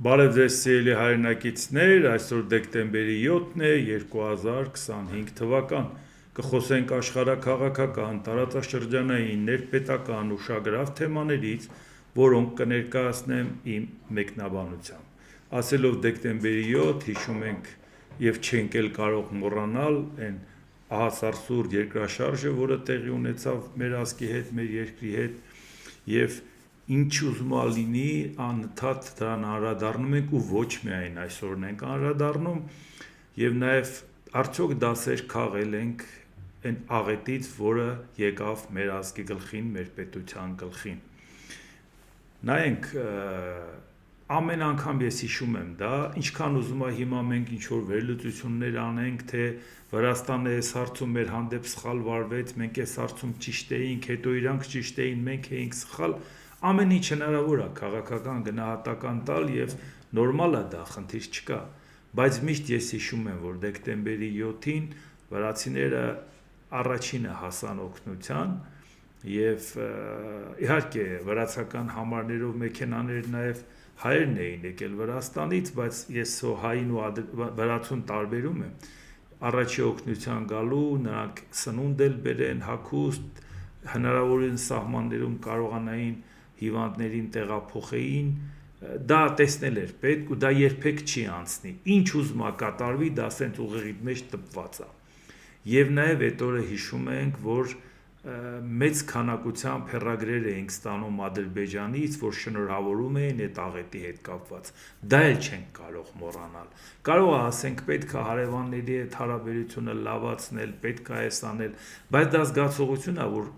Բարև ձեզ սիրելի հայրենակիցներ, այսօր դեկտեմբերի 7-ն է 2025 թվական, կխոսենք աշխարհաքաղաքական, տարածաշրջանային, ներպետական, ուշագրավ թեմաներից, որոնք կներկայացնեմ իմ մեկնաբանությամբ։ Ասելով դեկտեմբերի 7, հիշում ենք և չենք էլ կարող մոռանալ այն ահասարսուռ երկրաշարժը, որը տեղի ունեցավ մեր ազգի հետ, մեր երկրի հետ, և ինչ ուզում լինի անընդհատ դրան անդրադառնում ենք ու ոչ միայն այսօրն ենք անդրադառնում եւ նաեւ արդյոք դասեր քաղել ենք այն աղետից, որը եկավ մեր ազգի գլխին, մեր պետության գլխին։ Նայենք ամեն անգամ ես հիշում եմ դա, ինչքան ուզում հիմա մենք ինչ-որ վերլուծություններ անենք, թե Վրաստանը այս հարցում մեր հանդեպ սխալ վարվեց, մենք այս հարցում ճիշտ էինք, հետո իրանք ճիշտ էին, մենք էինք սխալ, ամեն ինչ հնարավոր է քաղաքական գնահատական տալ եւ նորմալ է դա, խնդիր չկա, բայց միշտ ես հիշում եմ, որ դեկտեմբերի 7-ին վրացիները առաջինը հասան օգնության եւ իհարկե վրացական համարներով մեքենաներ նաեւ հայերն էին եկել Վրաստանից, բայց ես հային ու վրացուն տարբերում եմ, առաջի օգնության գալու, նրանք սնունդ էլ բերեն, հագուստ, հնարավորին սահմաններում կարողանային հիվանդներին տեղափոխեին, դա տեսնել էր պետք ու դա երբեք չի անցնի, ինչ ուզում կատարվի, դա ասենց ուղեղի մեջ տպված է, եւ նաեւ այդ օրը հիշում ենք, որ մեծ քանակությամբ հեռագրեր էինք ստանում Ադրբեջանից, որ շնորհավորում էին այդ աղետի հետ կապված, դա էլ չենք կարող մոռանալ, կարող է ասենք պետք է հարևանների հետ հարաբերությունը լավացնել, պետք է այս անել, բայց դա զգացողություն է, որ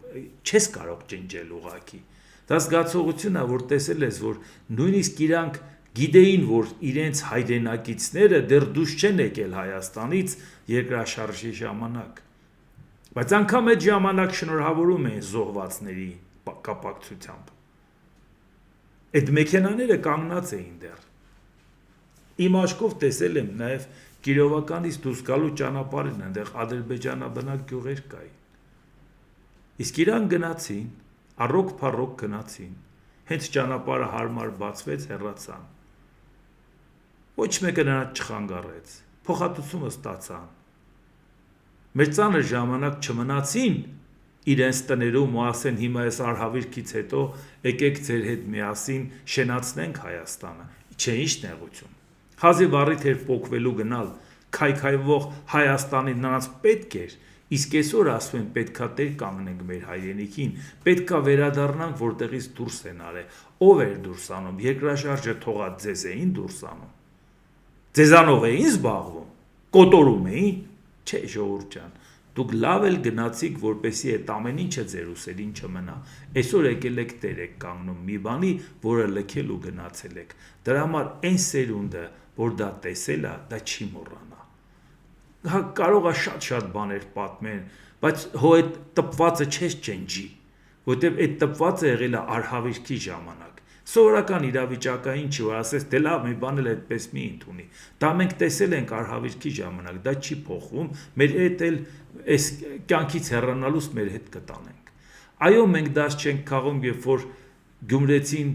չես կարող ջնջել ուղղակի, դա զգացողություն է, որ տեսել ես, որ նույնիսկ իրանք գիտեին, որ իրենց հայրենակիցները դեռ դուրս չեն եկել Հայաստանից երկրաշարժի ժամանակ, բայց անգամ այդ ժամանակ շնորհավորում էին զոհվածների կապակցությամբ, այդ մեքենաները կանգնած էին դեռ, իմ աչքով տեսել եմ նաև Կիրովականից դուրս գալու ճանապարհին, այնտեղ ադրբեջանաբնակ գյուղեր կային, իսկ իրան գնացին, առոք-փառոք գնացին, հենց ճանապարհը հարմար բացվեց, հեռացան, ոչ մեկը նրանց չխանգարեց, փոխհատուցումը ստացան, մեր ծանր ժամանակ չմնացին իրենց տներում ու ասեն հիմա այս արհավիրքից հետո եկեք ձեր հետ միասին շենացնենք Հայաստանը, չէ ինչ նեղություն, հազիվ առիթ էր պոկվելու գնալ, քայքայվող Հայաստանի նրանց պետք էր, իսկ այսօր ասում են պետքա տեր կանգնենք մեր հայրենիքին, պետքա վերադառնանք որտեղից դուրս են արել, ով էր դուրս անում, երկրաշարժը թողած ձեզ էին դուրս անում, ձեզանով էին զբաղվում, կոտորում էին, չէ ժողովուրդ ջան, դուք լավ էլ գնացիք, որպեսզի այդ ամեն ինչը ձեր ուսերին չմնա, այսօր եկել եք տեր եք կանգնում մի բանի, որը լքել ու գնացել եք, դրա համար այն սերունդը, որ դա տեսել է, դա չի մոռանա, կարող է շատ բաներ պատմեն, բայց հո այդ տպվածը չես ջնջի, որտեվ այդ տպվածը եղել է արհավիրքի ժամանակ, սովորական իրավիճակային չի, որ ասես դե լավ մի բան էլ այդպես մի ընդունի, դա մենք տեսել ենք արհավիրքի ժամանակ, դա չի փոխվում, մեր հետ էլ այս կյանքից հեռանալուց մեր հետ կտանենք, այո մենք դաս չենք քաղում, երբ որ գյումրեցին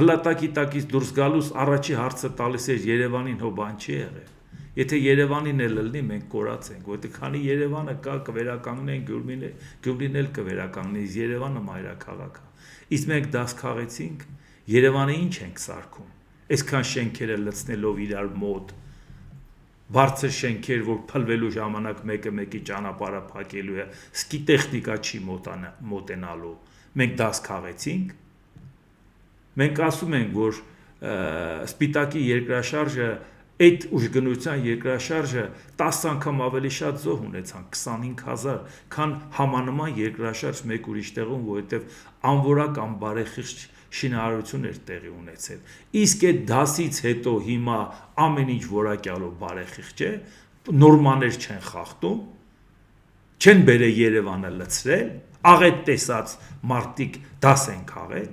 փլատակի տակից դուրս գալուց առաջի հարցը տալիս էր Երևանին հո բան չի եղել, եթե Երևանին էլ լինի մենք կորած ենք, որտեղ քանի Երևանը կա կվերականգնեն Գյումրին էլ կվերականգնի, Երևանը մայրաքաղաք է, իսկ մենք դաս քաղեցինք, Երևանը ինչ ենք սարքում, այսքան շենքերը լցնելով իրար մոտ, բարձր շենքեր, որ փլվելու ժամանակ մեկը մեկի ճանապարհը փակելու է, սկի տեխնիկա չի մոտենալու, մենք դաս քաղեցինք, մենք ասում ենք, որ Սպիտակի երկրաշարժը, այդ ուժգնության երկրաշարժը 10 անգամ ավելի շատ զոհ ունեցան, 25,000, քան համանման երկրաշարժ մեկ ուրիշ տեղում, որովհետև անորակ անբարեխիղճ շինարարություն էր տեղի ունեցել, իսկ այդ դասից հետո հիմա ամեն ինչ որակյալով բարեխիղճ է, նորմաներ չեն խախտում, չեն բերել Երևանը լցրել, աղետ տեսած մարդիկ դաս են քաղել,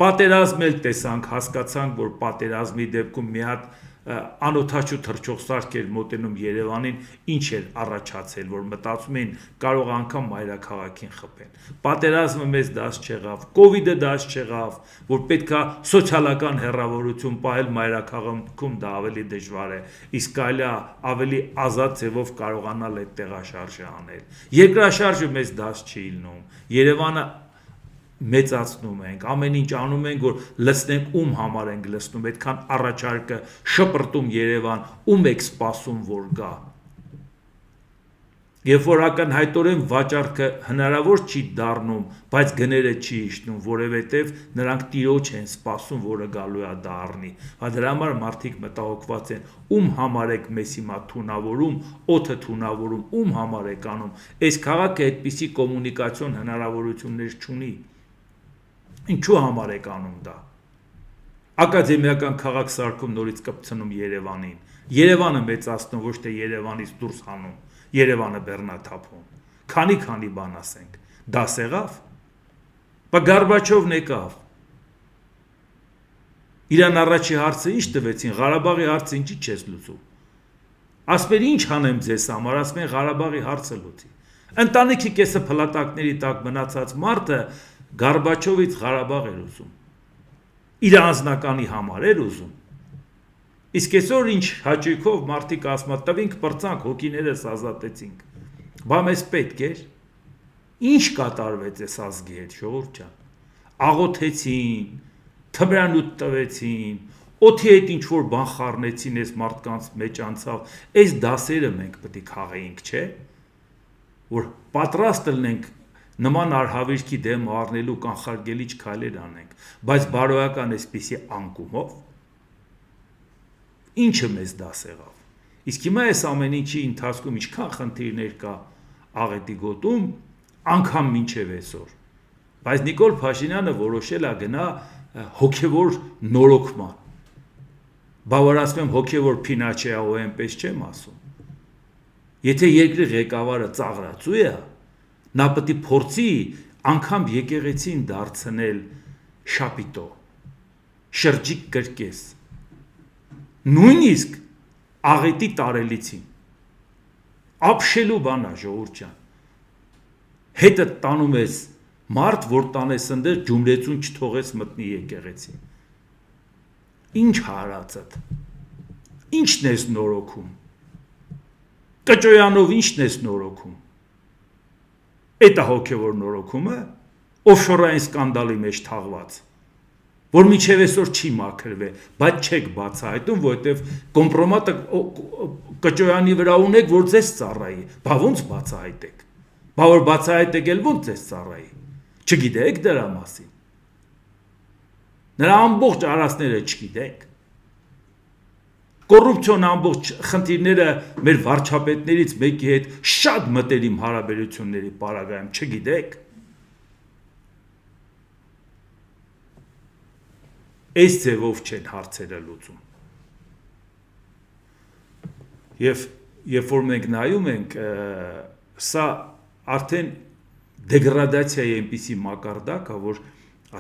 պատերազմ էլ տեսանք, հասկացանք, որ պատերազմի դեպքում մի հատ անօթաչու թռչող սարք էր մոտենում Երևանին, ինչ էր առաջացել, որ մտածում էին կարող անգամ մայրաքաղաքին խփեն։ Պատերազմը մեզ դաս չեղավ, կովիդը դաս չեղավ, որ պետքա սոցիալական հեռավորություն պահել մայրաքաղաքում դա ավելի դժվար է, իսկ կարելի է ավելի ազատ ձևով կարողանալ այդ տեղաշարժը անել։ Երկրաշարժը մեզ դաս չի ելնում։ Երևանը մեծացնում ենք, ամեն ինչ անում ենք, որ լցնենք ում համար ենք լցնում, այդքան առաջարկը շպրտում Երևան, ում եք սպասում, որ գա։ Երբ որ ակնհայտորեն վաճառքը հնարավոր չի դառնում, բայց գները չի իջնում, որովհետև նրանք տիրոջ են սպասում, որը գալու է դա առնի։ Դրա համար մարդիկ մտահոգված են, ում համար եք մեզ հիմա թունավորում, օդը թունավորում, ում համար եք անում։ Այս քաղաքը այդպիսի կոմունիկացիոն հնարավորություններ չունի։ Ինչու համար եք անում դա։ Ակադեմիական քաղաք սարքում նորից կպցնում Երևանին։ Երևանը մեծացնում, ոչ թե Երևանից դուրս հանում, Երևանը բեռնաթափում։ Քանի բան ասենք։ Դաս եղավ։ Բա Գորբաչովն եկավ։ Իրան առաջի հարցը ինչ տվեցին, Ղարաբաղի հարցը ինչի չես լուծում։ Ասում էր ինչ անեմ ձեզ համար, ասում են Ղարաբաղի հարցը լուծի։ Ընտանիքի կեսը փլատակների տակ մնացած մարդը Գորբաչովից Ղարաբաղ էր ուզում։ Իր անձնականի համար էր ուզում։ Իսկ այսօր ինչ հաճույքով մարդիկ ասում են տվինք պրծանք, հոգիներս ազատեցինք։ Բա մեզ պետք էր։ Ինչ կատարվեց այս ազգի հետ, ժողովուրդ ջան։ Աղոթեցին, թմրանյութ տվեցին, օդի հետ ինչ որ բան խառնեցին, այս մարդկանց մեջ անցավ։ Այս դասերը մենք պետք է քաղեինք, չէ՞։ Որ պատրաստ լինենք նման արհավիրքի դեմ առնելու կանխարգելիչ քայլեր անենք, բայց բարոյական այսպիսի անկումով ինչը մեզ դաս եղավ։ Իսկ հիմա այս ամեն ինչի ընթացքում ինչքան խնդիրներ կա աղետի գոտում, անգամ մինչև այսօր։ Բայց Նիկոլ Փաշինյանը որոշել է գնա հոգևոր նորոգման։ Բա որ ասում եմ հոգևոր փինաչեա ու այնպես չեմ ասում։ Եթե երկրի ղեկավարը ծաղրացու է, նա պետք է փորձի անգամ եկեղեցին դարձնել շապիտո, շրջիկ կրկես, նույնիսկ աղետի տարելիցին, ապշելու բանա ժողովուրդ ջան, հետը տանում ես մարդ, որ տանես ընդեր ջումլեցուն չթողես մտնի եկեղեցի, ինչ հարածդ, ինչն ես նորոգում, Կճոյանով ինչն ես նորոգում, Էդ է հոգևոր նորոգումը, օֆշորային սկանդալի մեջ թաղված, որ միջև այսօր չի մաքրվել, բայց չեք բացահայտում, որովհետև կոմպրոմատը Կճոյանի վրա ունեք, որ ձեզ ծառայի, բա ոնց բացահայտեք, բա որ բացահայտեք էլ ոնց ձեզ ծառայի, չգիտեք դրա մասին, նրա ամբողջ արածները չգիտեք, կոռուպցիոն ամբողջ խնդիրները մեր վարչապետներից մեկի հետ շատ մտերիմ հարաբերությունների պարագայում չգիտեք։ Այս ձևով չեն հարցերը լուծում։ Եվ երբ որ մենք նայում ենք, սա արդեն դեգրադացիայի այնպիսի մակարդակ է, որ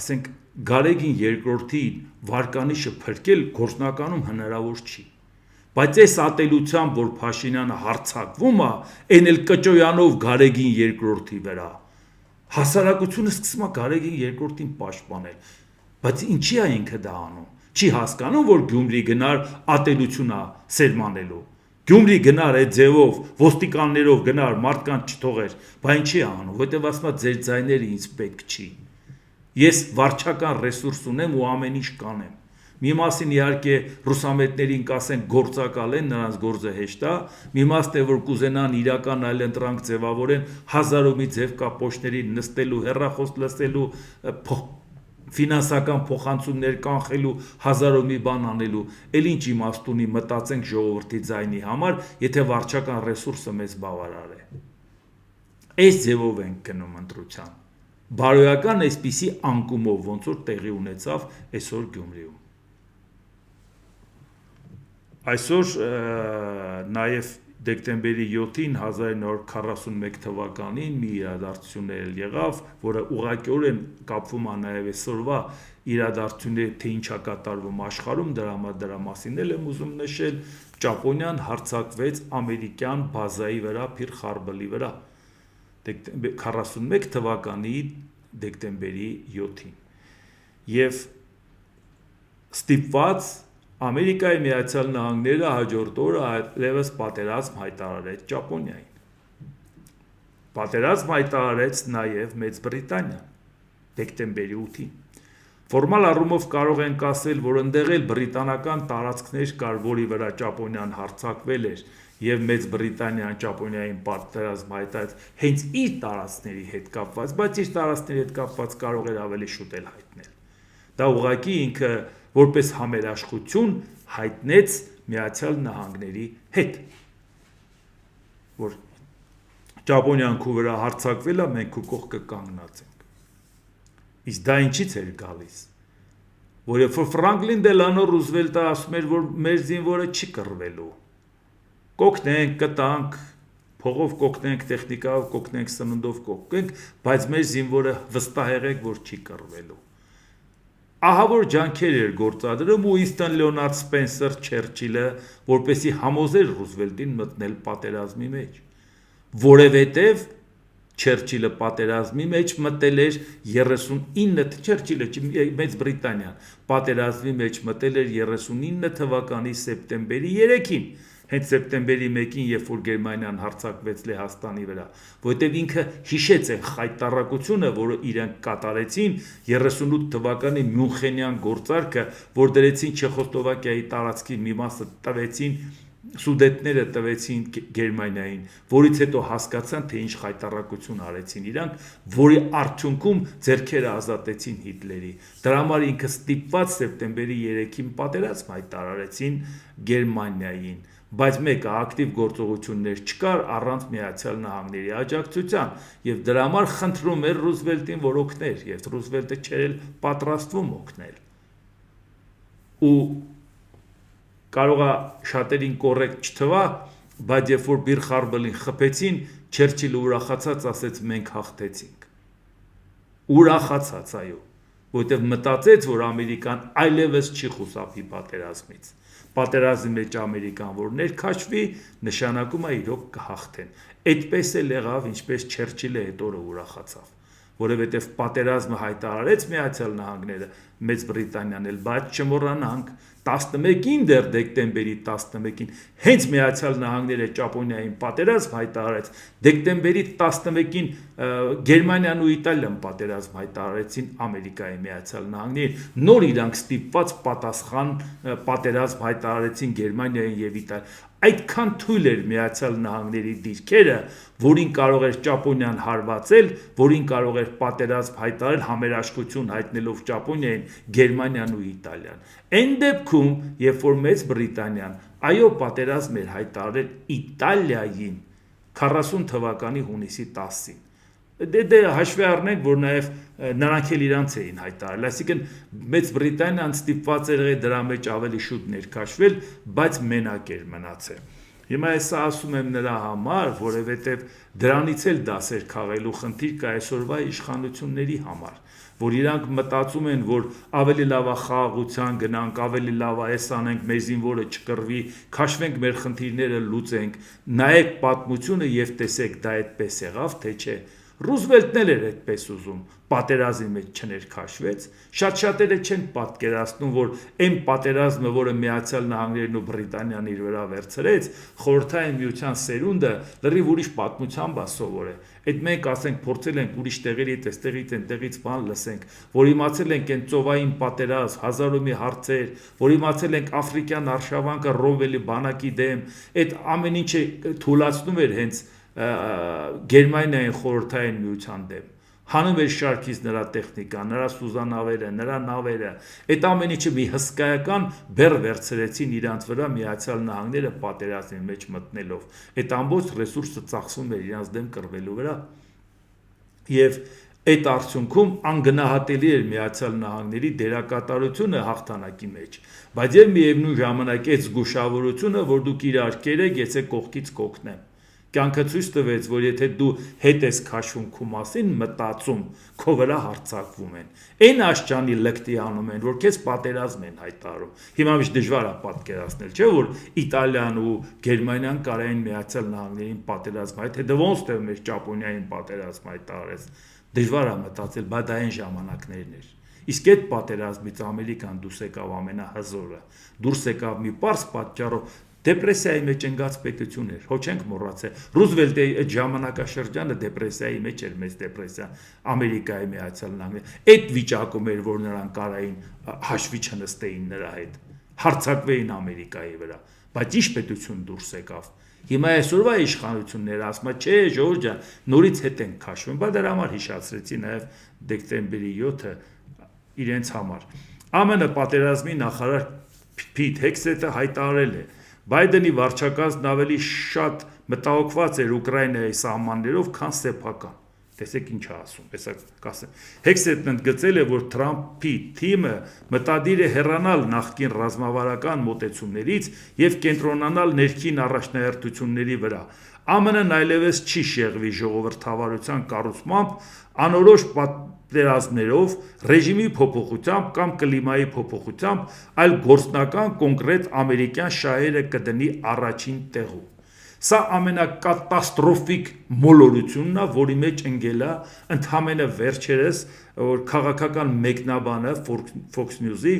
ասենք Գարեգին երկրորդի վարկանիշը փրկել գործնականում հնարավոր չի։ Բայց այս ատելությամբ, որ Փաշինյանը հարձակվում է, այն էլ Կճոյանով Գարեգին երկրորդի վրա, հասարակությունը սկսում է Գարեգին երկրորդին պաշտպանել, բայց ինչի է ինքը դա անում, չի հասկանում, որ Գյումրի գնար ատելություն է սերմանելու, Գյումրի գնար այդ ձևով, ոստիկաններով գնար, մարդկանց չթողեր, բա ինչի է անում, որտեվ ասում է ձեր ձայները ինձ պետք չի, ես վարչական ռեսուրս ունեմ ու ամեն ինչ կանեմ, մի մասին իհարկե ռուսամետներին կասեն գործակալ են, նրանց գործը հեշտ է, մի մասն է, որ կուզենան իրական այլընտրանք ձևավորեն, հազարով մի ձև կա պոչներին նստելու, հեռախոս լսելու, ֆինանսական փոխանցումներ կանխելու, հազարով մի բան անելու, էլ ինչ իմաստ ունի մտածենք ժողովրդի ձայնի համար, եթե վարչական ռեսուրսը մեզ բավարար է։ Այս ձևով ենք գնում ընտրության։ Բարոյական այսպիսի անկումով, ոնց որ տեղի ունեցավ այսօր Գյումրիում։ Այսօր նաև դեկտեմբերի 7-ին 1941 թվականին մի իրադարձություն եղավ, որը ուղղակիորեն կապվում է նաև այսօրվա իրադարձությունները թե ինչա կատարվում աշխարհում, դրա մասին եմ ուզում նշել, Ճապոնիան հարձակվեց ամերիկյան բազայի վրա Փիր Խարբլի վրա 41 թվականի դեկտեմբերի 7-ին եւ ստիպված Ամերիկայի Միացյալ Նահանգները հաջորդ օրը այլևս պատերազմ հայտարարեց Ճապոնիային։ Պատերազմ հայտարարեց նաև Մեծ Բրիտանիան դեկտեմբերի 8-ին։ Ֆորմալ առումով կարող ենք ասել, որ ընդեղ էլ բրիտանական տարածքներ կար, որի վրա Ճապոնիան հարձակվել էր եւ Մեծ Բրիտանիան Ճապոնիային պատերազմ հայտարարեց հենց իր տարածքների հետ կապված, բայց իր տարածքների հետ կապված կարող էր ավելի շուտ էլ հայտնել։ Դա ուղղակի ինքը որպես համերաշխություն հայտնեց Միացյալ Նահանգների հետ, որ Ճապոնիան քու վրա հարձակվել է, մենք քու կողքը կանգնած ենք։ Իսկ դա ինչից էր գալիս, որ երբ որ Ֆրանկլին Դելանո Ռուզվելտը ասում էր, որ մեր զինվորը չի կռվելու, կօգնենք, կտանք, փողով կօգնենք, տեխնիկայով կօգնենք, սննդով կօգնենք, բայց մեր զինվորը վստահ եղեք, որ չի կռվելու։ Ահա որ ջանքեր էր գործադրում Ուինստոն Լեոնարդ Սպենսեր Չերչիլը, որպեսի համոզեր Ռուզվելտին մտնել պատերազմի մեջ, որովհետև Չերչիլը պատերազմի մեջ մտել էր 39 Չերչիլը Մեծ Բրիտանիան պատերազմի մեջ մտել էր 39 թվականի սեպտեմբերի 3-ին, հենց սեպտեմբերի 1-ին, երբ որ Գերմանիան հարձակվեց Լեհաստանի վրա, որովհետև ինքը հիշեց այն խայտառակությունը, որը իրենք կատարեցին 38 թվականի Մյունխենյան գործարքը, որ դրեցին Չեխոսլովակիայի տարածքի մի մասը տվեցին Սուդետները տվեցին Գերմանիային, որից հետո հասկացան, թե ինչ խայտառակություն արեցին իրանք, որի արդյունքում ձեռքերը ազատեցին Հիտլերի։ Դրա համար ինքը ստիպված սեպտեմբերի 3-ին պատերազմ հայտարարեցին Գերմանիային, բայց մեկը ակտիվ գործողություններ չկար առանց Միացյալ Նահանգների աջակցության, եւ դրա համար խնդրում էր Ռուզվելտին, որ օգներ, եւ Ռուզվելտը չէր պատրաստվում օգնել։ Ու կարող է շատերին կոռեկտ չթվա, բայց երբ որ Փիր Խարբլին խփեցին, Չերչիլը ուրախացած ասեց մենք հաղթեցինք։ Ուրախացած, այո, որովհետև մտածեց, որ Ամերիկան այլևս չի խուսափի պատերազմից։ Պատերազմի մեջ Ամերիկան որ ներքաշվի, նշանակում է իրոք կհաղթեն։ Այդպես էլ եղավ, ինչպես Չերչիլը այդ օրը ուրախացավ, որովհետև պատերազմը հայտարարեց Միացյալ Նահանգները, Մեծ Բրիտանիան էլ, բայց չմոռանանք 11-ին դեռ դեկտեմբերի 11-ին հենց Միացյալ Նահանգները Ճապոնիային պատերազմ հայտարարեց, դեկտեմբերի 11-ին Գերմանիան ու Իտալիան պատերազմ հայտարարեցին Ամերիկայի Միացյալ Նահանգներին, նոր իրանք ստիպված պատասխան պատերազմ հայտարարեցին Գերմանիային եւ Իտալիային։ Այդքան թույլ էր Միացյալ Նահանգների դիրքերը, որին կարող էր Ճապոնիան հարվածել, որին կարող էր պատերազմ հայտարարել համերաշխություն հայտնելով Ճապոնիային, Գերմանիան ու Իտալիան։ Այն դեպքում, երբ որ Մեծ Բրիտանիան այո պատերազմ էր հայտարարել Իտալիային 40 թվականի հունիսի 10-ին, դե հաշվի առնենք, որ նաև նրանք էլ իրանց էին հայտարարել, այսինքն Մեծ Բրիտանիան ստիպված էր դրա մեջ ավելի շուտ ներքաշվել, բայց մենակ էր մնացել։ Հիմա ես ասում եմ նրա համար, որովհետև դրանից էլ դասեր քաղելու խնդիր կա այսօրվա իշխանությունների համար, որ իրանք մտածում են, որ ավելի լավ է խաղաղության գնանք, ավելի լավ է էս անենք, մեր զինվորը չկռվի, քաշվենք մեր խնդիրները լուծենք, նայեք պատմությունը եւ տեսեք դա այդպես եղավ, թե չէ։ Ռուզվելտն էլ էր այդպես ուզում, պատերազմի մեջ չներքաշվեց, շատ-շատերը չեն պատկերացնում, որ այն պատերազմը, որը Միացյալ Նահանգներն ու Բրիտանիան իր վրա վերցրեց, խորհրդային միության սերունդը լրիվ ուրիշ պատմությամբ է սովորել։ Այդ մենք ասենք փորձել ենք ուրիշ տեղերից, այստեղից, այնտեղից բան լսենք, որ իմացել ենք այն ծովային պատերազմ, հազարումի հարցեր, որ իմացել ենք աֆրիկյան արշավանքը Ռովելի բանակի դեմ, այդ ամեն ինչը թույլատնում էր հենց Գերմանիային խորհրդային միության դեմ, հանում էր շարքից նրա տեխնիկան, նրա սուզանավերը, նրա նավերը, այդ ամեն ինչը մի հսկայական բեռ վերցրեցին իրանց վրա Միացյալ Նահանգները պատերազմի մեջ մտնելով, այդ ամբողջ ռեսուրսը ծախսում էր իրանց դեմ կռվելու վրա, եւ այդ արդյունքում անգնահատելի էր Միացյալ Նահանգների դերակատարությունը հաղթանակի մեջ, բայց եւ միևնույն ժամանակ այդ զգուշավորությունը, որ դուք իրար կերեք, եթե կողքից կօգնեմ։ Կյանքը ցույց տվեց, որ եթե դու հետ ես քաշվում քո մասին մտածում, քո վրա հարձակվում են։ Այն աշճանի լկտի անում են, որ քեզ պատերազմ են հայտարարում։ Հիմա միշտ դժվար է պատկերացնել, չէ՞ որ Իտալիան ու Գերմանիան կարային Միացյալ Նահանգներին պատերազմ, այդ հետո ոնց թե մեր Ճապոնիային պատերազմ հայտարարեց։ Դժվար է մտածել, բայց դա այն ժամանակներն էր։ Իսկ այդ պատերազմից Ամերիկան դուրս եկավ ամենահզորը։ Դուրս եկավ մի պարզ պատճառով դեպրեսիայի մեջ ընկած պետություն էր, հո չենք մոռացել։ Ռուզվելտի այդ ժամանակաշրջանը դեպրեսիայի մեջ էր, մեծ դեպրեսիա Ամերիկայի Միացյալ Նահանգները։ Այդ վիճակում էր, որ նրանք կարային հաշվի չնստեին նրա հետ, հարձակվեին Ամերիկայի վրա, բայց ինչ պետություն դուրս եկավ։ Հիմա այսօրվա իշխանությունները ասում են, չէ, Ժորժ ջան, նորից հետ են քաշվում, բայց դրա համար հիշացրեցի նաև դեկտեմբերի 7-ը իրենց համար։ ԱՄՆ պատերազմի նախարար Փիթ Հեքսեթը հայտարարել է. Բայդենի վարչակազմն ավելի շատ մտահոգված էր Ուկրաինայի սահմաններով, քան սեփական։ Տեսեք ինչ է ասում, հեսա կասեմ։ Հեքսեթն ընդգծել է, որ Թրամփի թիմը մտադիր է հեռանալ նախկին ռազմավարական մոտեցումներից եւ կենտրոնանալ ներքին առաջնահերթությունների վրա։ ԱՄՆ-ն այլևս չի շեղվի ժողովրդավարության կառուցմամբ, անորոշ պատերազմներով, ռեժիմի փոփոխությամբ կամ կլիմայի փոփոխությամբ, այլ գործնական կոնկրետ ամերիկյան շահերը կդնի առաջին տեղում։ Սա ամենակատաստրոֆիկ մոլորությունն է, որի մեջ ընկել է ընդհանրապես վերջերս որ քաղաքական մեկնաբանը Fox News-ի,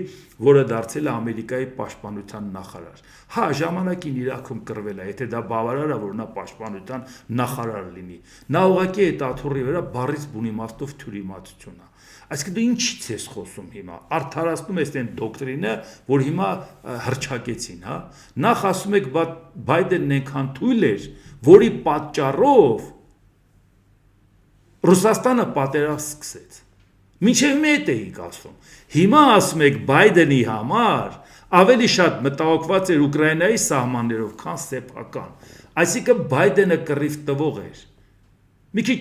որը դարձել է Ամերիկայի պաշտպանության նախարար։ Հա, ժամանակին Իրաքում կռվել է, եթե դա բավարար է, որ նա պաշտպանության նախարար լինի։ Նա ուղղակի այդ աթոռի վրա բառից բուն իմաստով թյուրիմացություն է։ Այսինքն դու ինչից ես խոսում հիմա։ Արդարացնում ես այն դոկտրինը, որ հիմա հրճակեցին, հա։ Նախ ասում եք Բայդենն այնքան թույլ էր, որի պատճառով Ռուսաստանը պատերազմ սկսեց։ Մինչև մետ էիք ասում։ Հիմա ասում եք Բայդենի համար ավելի շատ մտահոգված էր Ուկրաինայի սահմաններով, քան սեփական։ Այսինքն Բայդենը կռիվ տվող էր։ Մի քիչ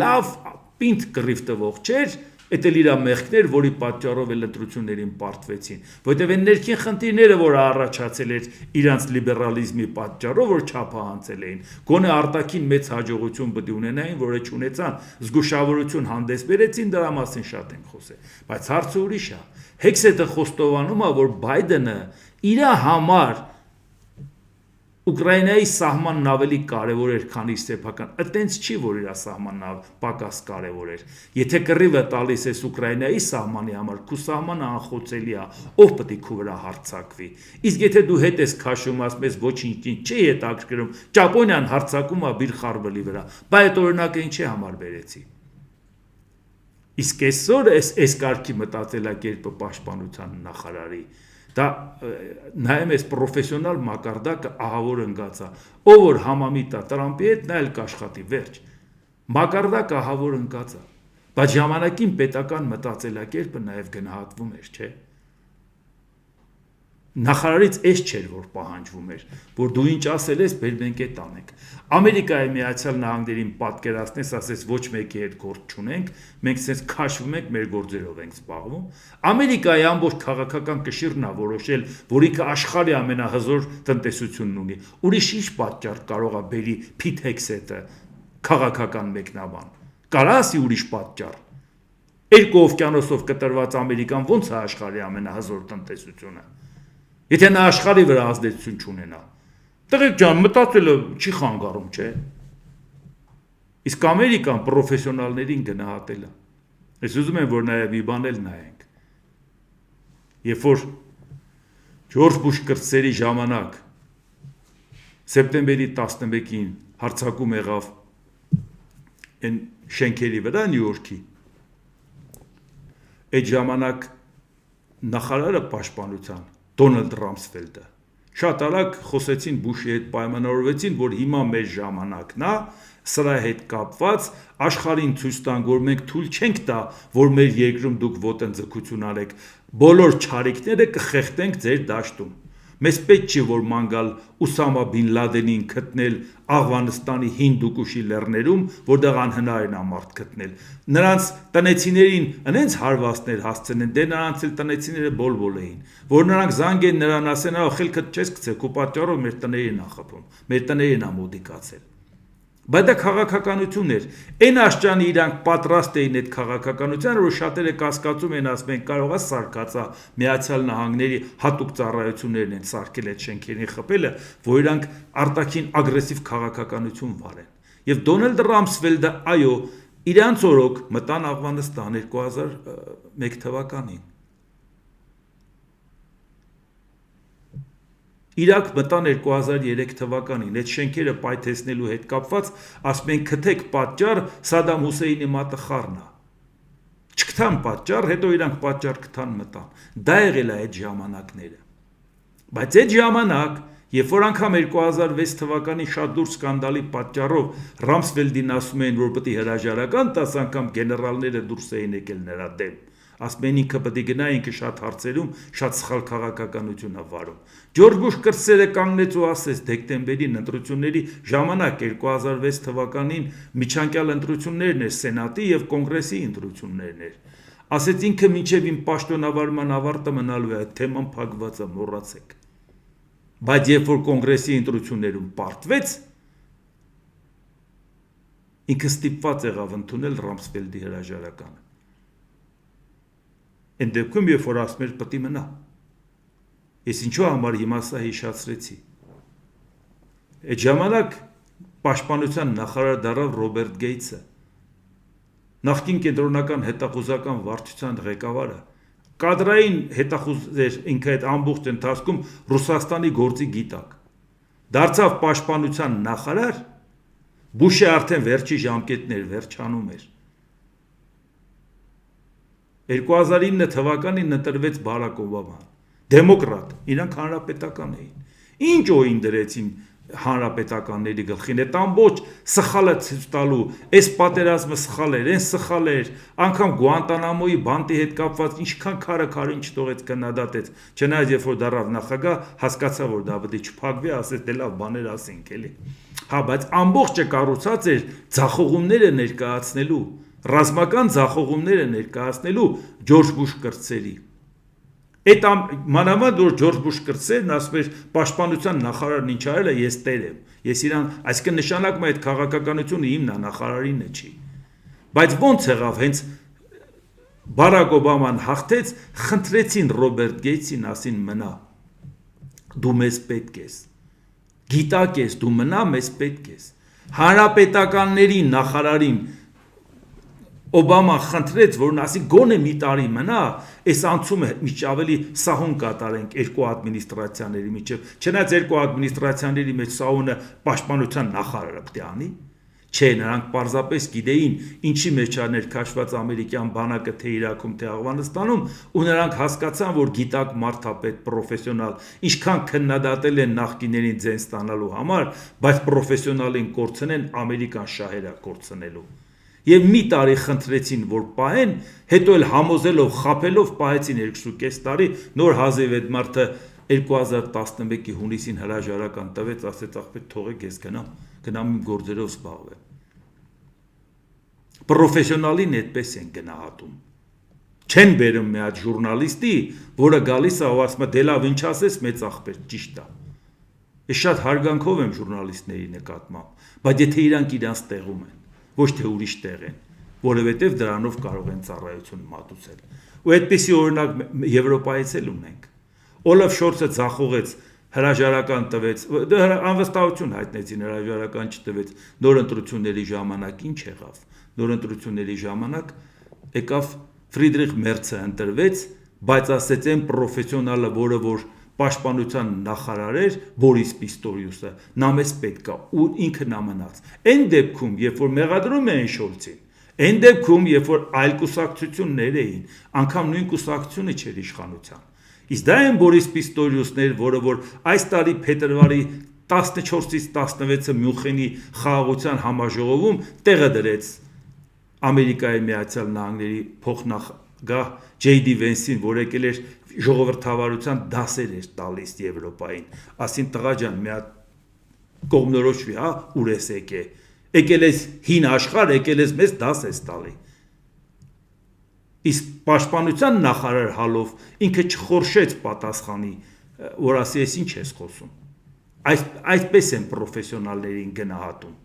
լավ պինդ կռիվ տվող չէր, Էդ էլ իր մեղքն էր, որի պատճառով էլ ընտրություններին պարտվեցին, որտեղ այն ներքին խնդիրները, որ առաջացել էր իրանց լիբերալիզմի պատճառով, որ չափահանցել էին, գոնե արտաքին մեծ հաջողություն պետք է ունենային, որը չունեցան, զգուշավորություն հանդես բերեցին, դրա մասին շատ են խոսել, բայց հարցը ուրիշ է։ Հեքսեթը խոստովանում է, որ Բայդենը իր համար Ուկրաինայի սահմանն ավելի կարևոր էր, քան իր սեփական։ Այտենց չի, որ իր սահմանն պակաս կարևոր էր։ Եթե կռիվը տալիս ես Ուկրաինայի սահմանի համար, քո սահմանը անխոցելի է, ով պետք է քո վրա հարձակվի։ Իսկ եթե դու հետ ես քաշում, ասում ես ոչինչ չի հետաքրքրում, Ճապոնիան հարձակում է Բիլխարբելի վրա, բայց այդ օրինակը ինչի համար բերեցի։ Իսկ այսօր այս կարգի մտածելակերպը պաշտպանության նախարարի դա նայեմ այս պրոֆեսիոնալ մակարդակը ահավոր ընկած է, ով որ համամիտ է Տրամփի հետ, նա էլ կաշխատի, վերջ։ Մակարդակը ահավոր ընկած է, բայց ժամանակին պետական մտածելակերպը նաև գնահատվում էր, չէ։ Նախարարից էս չէր, որ պահանջվում էր, որ դու ինչ ասել ես, բեր մենք այդ անենք։ Ամերիկայի Միացյալ Նահանգներին պատկերացնես, ասես ոչ մեկի հետ գործ չունենք, մենք sense քաշվում ենք, մեր գործերով ենք զբաղվում։ Ամերիկայի ամբողջ քաղաքական կշիռն է որոշել, որ ինքը աշխարհի ամենահզոր տնտեսությունն ունի։ Ուրիշ ինչ պատճառ կարող է բերի Փիթ Հեքսեթը քաղաքական մեկնաբան։ Կարա ասի ուրիշ պատճառ։ Երկու օվկիանոսով կտրված Ամերիկան ո՞նց է աշխարհի ամենահզոր տնտեսությունը։ Եթե նա աշխարհի վրա ազդեցություն չունենա։ Տղեկ ջան, մտածելը չի խանգարում, չէ։ Իսկ Ամերիկան պրոֆեսիոնալներին գնահատել է։ Ես ուզում եմ, որ նաև մի բան էլ նայենք։ Երբ որ Ջորջ Բուշ կրտսերի ժամանակ սեպտեմբերի 11-ին հարձակում եղավ այն շենքերի վրա Նյու Յորքի, այդ ժամանակ նախարարը պաշտպանության Դոնալդ Ռամսֆելդը շատ արագ խոսեցին Բուշի հետ պայմանավորվեցին, որ հիմա մեր ժամանակն է, սրա հետ կապված աշխարհին ցույց տանք, որ մենք թույլ չենք տա, որ մեր երկրում դուք ոտնձգություն արեք, բոլոր չարիքները կխեղդենք ձեր դաշտում։ Մեզ պետք չի, որ մանգալ Ուսամա Բին Լադենին գտնել Աղվանստանի Հինդուկուշի լեռներում, որտեղ անհնար է մարդ գտնել։ Նրանց տնեցիներին այնց հարվածներ հասցնեն, դե նրանց էլ տնեցիները բոլ-բոլ էին, որ նրանք զանգեն նրան ասեն, «Ախ, խելքդ չես գցել, քո պատճառով մեր տներին ա խփում, մեր տներին ա մոդիկացել»։ Բայց դա քաղաքականություն էր։ Այն աշճանի իրանք պատրաստ էին այդ քաղաքականությանը, որ շատերը կասկածում են, ասում են կարող է սարկածա Միացյալ Նահանգների հատուկ ծառայություններն են սարքել այդ շենքերին խփելը, որ իրանք արտաքին ագրեսիվ քաղաքականություն վարեն։ Եվ Դոնալդ Ռամսֆելդը, այո, իրանց օրոք մտան Աֆղանստան 2001 թվականին։ Իրաք մտան 2003 թվականին, այդ շենքերը պայթեցնելու հետ կապված, ասում են քթեք պատճառ Սադամ Հուսեյնի մատը խառն է։ Չգտան պատճառ, հետո իրանք պատճառ գտան մտան։ Դա եղել է այդ ժամանակները։ Բայց այդ ժամանակ, երբ որ անգամ 2006 թվականի շատ դուր սկանդալի պատճառով Ռամսֆելդին ասում էին, որ պետք է հրաժարական 10 անգամ գեներալները դուրս էին եկել նրա դեմ։ Ասում են ինքը պետք է գնա, ինքը շատ հարցերում շատ սխալ քաղաքականություն է վարում։ Ջորջ Բուշ կրտսերը կանգնեց ու ասեց դեկտեմբերին ընտրությունների ժամանակ 2006 թվականին միջանկյալ ընտրություններն էր Սենատի եւ Կոնգրեսի ընտրություններն էր։ Ասեց ինքը մինչեւ իմ պաշտոնավարման ավարտը մնալու է, թեման փակված է, մոռացեք։ Բայց երբ որ Կոնգրեսի ընտրություններում պարտվեց, ինքը ստիպված եղավ ընդունել Ռամսֆելդի հրաժարականը։ Այն դեպքում, երբ որ ասում էր պետք է մնա։ Ես ինչու համար հիմա սա հիշացրեցի։ Այդ ժամանակ պաշտպանության նախարար դառավ Ռոբերտ Գեյթսը, նախկին կենտրոնական հետախուզական վարչության ղեկավարը, կադրային հետախուզ էր ինքը այդ ամբողջ ընթացքում Ռուսաստանի գործի գիտակ։ Դարձավ պաշտպանության նախարար, Բուշը արդեն վերջի ժամկետներ վերջանում էր։ 2009 թվականին ընտրվեց Բարակ Օբաման, դեմոկրատ, իրանք հանրապետական էին։ Ինչ օին դրեցին հանրապետականների գլխին, այդ ամբողջ սխալը ցույց տալու, այս պատերազմը սխալ էր, այն սխալ էր, անգամ Գուանտանամոյի բանտի հետ կապված ինչքան քարը չթողեց քննադատեց, չնայած երբ որ դառավ նախագահ, հասկացա, որ դա պետք է չփակվի, ասեց դե լավ բաներ ասենք էլի։ Հա, բայց ամբողջը կառուցած էր ձախողումները ներկայացնելու, ռազմական ձախողումները ներկայացնելու Ջորջ Բուշ կրտսերի։ Այդ մանավանդ որ Ջորջ Բուշ կրտսերն ասում էր պաշտպանության նախարարն ինչ արել է, ես տեր եմ։ Ես իրան, այսինքն նշանակում է այդ քաղաքականությունը իմն է, նախարարինը չի։ Բայց ո՞նց եղավ, հենց Բարակ Օբաման հաղթեց, խնդրեցին Ռոբերտ Գեյթսին, ասին մնա։ Դու մեզ պետք ես։ Գիտակ ես, դու մնա, մեզ պետք ես։ Հանրապետականների նախարարին Օբաման խնդրեց, որ ասի գոնե մի տարի մնա, այս անցումը միջ ավելի սահուն կատարենք երկու ադմինիստրացիաների միջև, չնայած երկու ադմինիստրացիաների մեջ սահունը պաշտպանության նախարարը պետք է անի, չէ, նրանք պարզապես գիտեին, ինչի մեջ է ներքաշված ամերիկյան բանակը թե Իրաքում, թե Աֆղանստանում, ու նրանք հասկացան, որ գիտակ մարդապետ, պրոֆեսիոնալ, ինչքան քննադատել են նախկիներին ձեն ստանալու համար, բայց պրոֆեսիոնալին կորցնեն Ամերիկան շահերա կորցնելու։ Եվ մի տարի խնդրեցին, որ պահեն, հետո էլ համոզելով, խաբելով պահեցին 2.5 տարի, նոր Հազիվ Էդմարթը 2011-ի հունիսին հրաժարական տվեց, ասեց աղբեր թողեք ես գնամ իմ գործերով զբաղվեմ։ Պրոֆեսիոնալին այդպես են գնահատում։ Չեն բերում մի հատ ժուրնալիստի, որը գալիս է ու ասում է դե լավ ինչ ասես մեծ աղբեր, ճիշտ է։ Ես շատ հարգանքով եմ ժուրնալիստների նկատմամբ, բայց եթե իրանք իրանց տեղում են, ոչ թե ուրիշ տեղ են, որովհետև դրանով կարող են ծառայություն մատուցել։ Ու այդպիսի օրինակ Եվրոպայից էլ ունենք։ Օլաֆ Շոլցը ձախողեց, հրաժարական տվեց, անվստահություն հայտնեցին, հրաժարական չտվեց, նոր ընտրությունների ժամանակ ինչ եղավ։ Նոր ընտրությունների ժամանակ եկավ Ֆրիդրիխ Մերցը ընտրվեց, բայց ասեց այն պրոֆեսիոնալը, որը որ պաշտպանության նախարար էր Բորիս Պիստորիուսը, նա մեզ պետք է ու ինքը նա մնաց։ Այն դեպքում, երբ որ մեղադրում էին Շոլցին, այն դեպքում, երբ որ այլ կուսակցություններ էին, անգամ նույն կուսակցությունը չէր իշխանության։ Իսկ դա այն Բորիս Պիստորիուսներ, որը որ այս տարի փետրվարի 14-ից 16-ը Մյունխենի խաղաղության համաժողովում տեղը դրեց Ամերիկայի Միացյալ Նահանգների փոխնախագահ Ջեյ Դի Վենսին, որ եկել էր ժողովրդավարության դասեր էր տալիս Եվրոպային, ասին տղա ջան, մի հատ կողմնորոշվի, հա, ուր ես եկել ես հին աշխարհ, եկել ես մեզ դաս ես տալի։ Իսկ պաշտպանության նախարար հալով ինքը չխորշեց պատասխանի, որ ասի ես ինչ ես խոսում։ Այսպես են պրոֆեսիոնալներին գնահատում։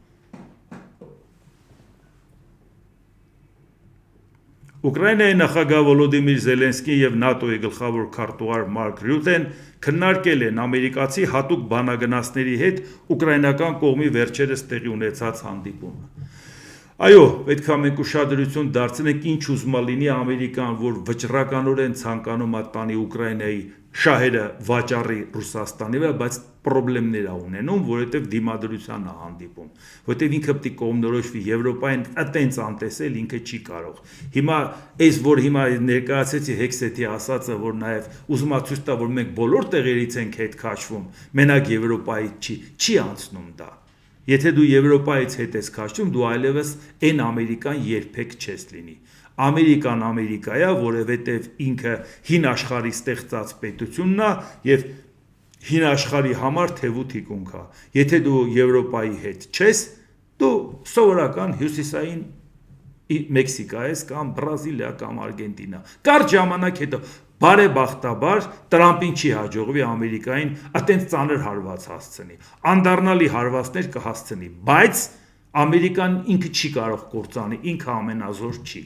Ուկրաինայի նախագահ Վոլոդիմիր Զելենսկին եւ ՆԱՏՕ-ի գլխավոր քարտուղար Մարկ Ռյուտեն քննարկել են ամերիկացի հատուկ բանագնացների հետ ուկրաինական կողմի վերջերս տեղի ունեցած հանդիպումը։ Այո, պետք է մենք ուշադրություն դարձնենք ինչ ուզում լինի Ամերիկան, որ վճռականորեն ցանկանում է տանի Ուկրաինայի շահերը վաճառի Ռուսաստանի վրա, բայց խնդիրներ է ունենում, որովհետև դիմադրության է հանդիպում, որովհետև ինքը պետք է կողմնորոշվի Եվրոպային այտենց անտեսել ինքը չի կարող։ Հիմա այս որ հիմա ներկայացեցի Հեքսեթի ասածը, որ նաև ուզում է ցույց տա, որ մենք բոլոր տեղերից ենք հետ քաշվում, մենակ Եվրոպայից չի անցնում դա։ Եթե դու Եվրոպայից հետ ես քաշվում, դու այլևս այն Ամերիկան երբեք չես լինի։ Ամերիկան Ամերիկա է, որովհետև ինքը հին աշխարհի ստեղծած պետությունն է եւ հին աշխարհի համար թեվու թիկունք է։ Եթե դու Եվրոպայի հետ չես, դու սովորական հյուսիսային Մեքսիկա ես կամ Բրազիլիա կամ Արգենտինա։ Կարճ ժամանակ հետո բարեբախտաբար Տրամպին չի հաջողվի Ամերիկային այտենց ծանր հարված հասցնի։ Անդառնալի հարվածներ կհասցնի, բայց Ամերիկան ինքը չի կարող կործանի, ինքը ամենազոր չի։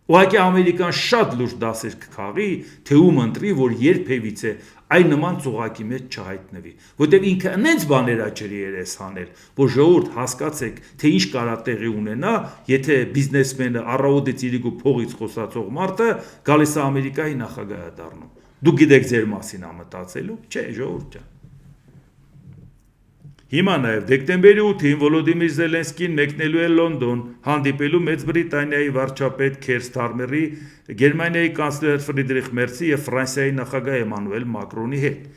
Ուղղակի Ամերիկան շատ լուրջ դասեր կքաղի, թե ում ընտրի, որ երբևիցե այն նման ծուղակի մեջ չհայտնվի, որտեղ ինքը այնց բաներ է ջրի երես հանել, որ ժողովուրդ հասկացեք, թե ինչ կարա տեղի ունենա, եթե բիզնեսմենը առավոտից իրիկու փողից խոսացող մարդը գալիս է Ամերիկայի նախագահ է դառնում։ Դուք գիտեք ձեր մասին ա մտածելու, չէ, ժողովուրդ ջան։ Հիմա նաև դեկտեմբերի 8-ին Վոլոդիմիր Զելենսկին մեկնելու է Լոնդոն, հանդիպելու Մեծ Բրիտանիայի վարչապետ Քեր Սթարմերի, Գերմանիայի կանցլեր Ֆրիդրիխ Մերցի եւ Ֆրանսիայի նախագահ Էմանուել Մակրոնի հետ։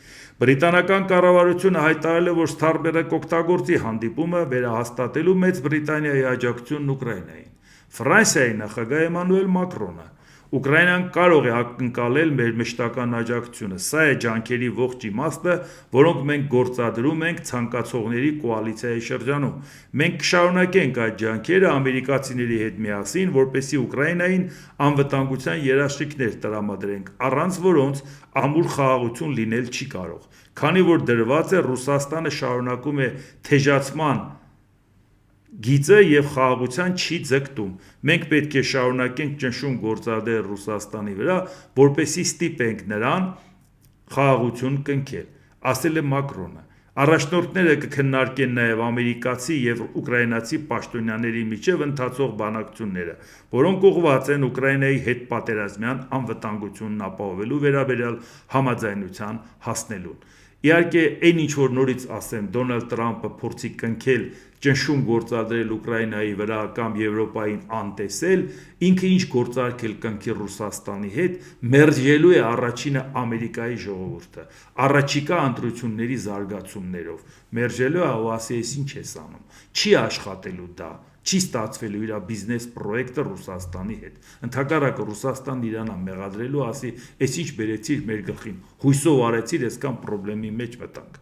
Բրիտանական կառավարությունը հայտարարել է, որ Սթարմերը կօգտագործի հանդիպումը վերահաստատելու Մեծ Բրիտանիայի աջակցությունն Ուկրաինային։ Ֆրանսիայի նախագահ Էմանուել Մակրոնը Ուկրաինան կարող է ակնկալել մեր մշտական աջակցությունը։ Սա է ջանքերի ողջ իմաստը, որոնք մենք գործադրում ենք ցանկացողների կոալիցիայի շրջանում։ Մենք կշարունակենք այդ ջանքերը ամերիկացիների հետ միասին, որպեսզի Ուկրաինային անվտանգության երաշխիքներ տրամադրենք, առանց որոնց ամուր խաղաղություն լինել չի կարող։ Քանի որ դրված է, Ռուսաստանը շարունակում է թեժացման գիծը եւ խաղաղության չի ձգտում։ Մենք պետք է շարունակենք ճնշում գործադրել Ռուսաստանի վրա, որպեսզի ստիպենք նրան խաղաղություն կնքել, ասել է Մակրոնը։ Առաջնորդները կքննարկեն նաև ամերիկացի եւ ուկրաինացի պաշտոնյաների միջև ընթացող բանակցությունները, որոնք ուղղված են Ուկրաինայի հետ պատերազմյան անվտանգությունն ապահովելու վերաբերյալ համաձայնության հասնելուն։ Իհարկե, այն ինչ որ նորից ասեմ, Դոնալդ Տրամպը փորձի կնքել ճնշում գործադրել Ուկրաինայի վրա կամ Եվրոպային անտեսել, ինքը ինչ գործարկել կնքի Ռուսաստանի հետ, մերժելու է առաջինը Ամերիկայի ժողովուրդը, առաջիկա ընտրությունների զարգացումներով, մերժելու է ու ասի, ես ինչ ես անում, չի աշխատելու դա, չի ստացվելու իր բիզնես պրոյեկտը Ռուսաստանի հետ։ Ընդհակառակը Ռուսաստանն իրան է մեղադրելու, ասի, ես ինչ բերեցիր մեր գլխին, հույսով արեցիր, այսքան խնդրի մեջ մտանք։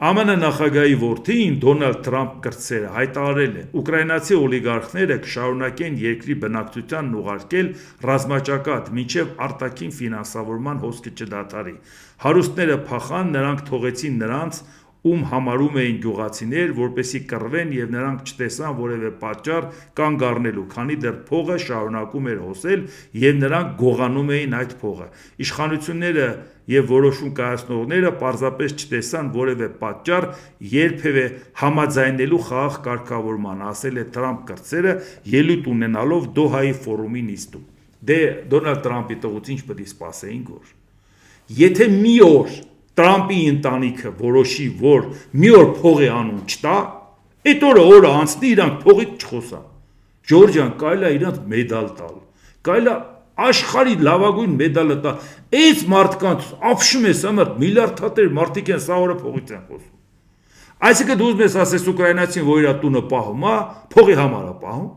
ԱՄՆ նախագահի որդին Դոնալդ Թրամփ կրտսերը հայտարարել է. ուկրաինացի օլիգարխները կշարունակեն երկրի բնակչությանն ուղարկել ռազմաճակատ, մինչև արտաքին ֆինանսավորման հոսքը չդադարի։ Հարուստները փախան, նրանք թողեցին նրանց, ում համարում էին գյուղացիներ, որպեսզի կռվեն եւ նրանք չտեսան որևէ պատճառ կանգ առնելու, քանի դեռ փողը շարունակում էր հոսել եւ նրանք գողանում էին այդ փողը։ Իշխանությունները եւ որոշում կայացնողները պարզապես չտեսան որևէ պատճառ երբևէ համաձայնելու խաղաղ կարգավորման, ասել է Թրամփ կրտսերը ելույթ ունենալով Դոհայի ֆորումի նիստում։ Դե Դոնալդ Թրամփի տղուց ինչ պետք է սպասեինք որ։ Եթե մի օր Տրամպի ընտանիքը որոշի, որ մի օր փողի անուն չտա, այդ օրը անցնի իրանք փողից չխոսան։ Ժորժ ջան, կարելի է իրանք մեդալ տալ, կարելի է աշխարհի լավագույն մեդալը տալ։ Այս մարդկանց ապշում ես ամառ միլիարդատեր մարդիկ են սա օրը փողից են խոսում։ Այսինքն դու ուզում ես ասես ուկրաինացին, որ իր տունը պահում է, փողի համար է պահում։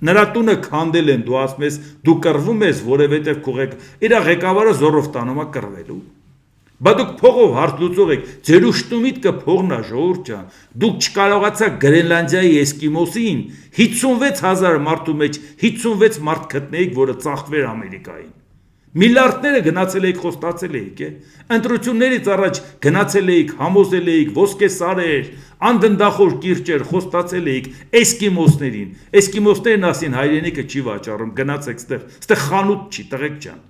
Նրա տունը քանդել են, դու ասում ես, դու կռվում ես, որովհետև քո իր ղեկավարը զորով տանում է կռվելու։ Բա դուք փողով հարց լուծող եք, ձեր ուշտումիտքը փողն է, ժողովուրդ ջան, դուք չկարողացաք Գրենլանդիայի էսկիմոսին 56,000 մարդու մեջ 56 մարդ գտնեիք, որը ծախվեր Ամերիկային։ Միլիարդները գնացել էիք, խոստացել էիք, ընտրություններից առաջ գնացել էիք, համոզել էիք, ոսկե սարեր, անդնդախոր կիրճեր, խոստացել էիք էսկիմոսներին։ Էսկիմոսներն ասին հայրենիքը չի վաճառում, գնացեք ստեղ խանութ չի, տղեկ ջան։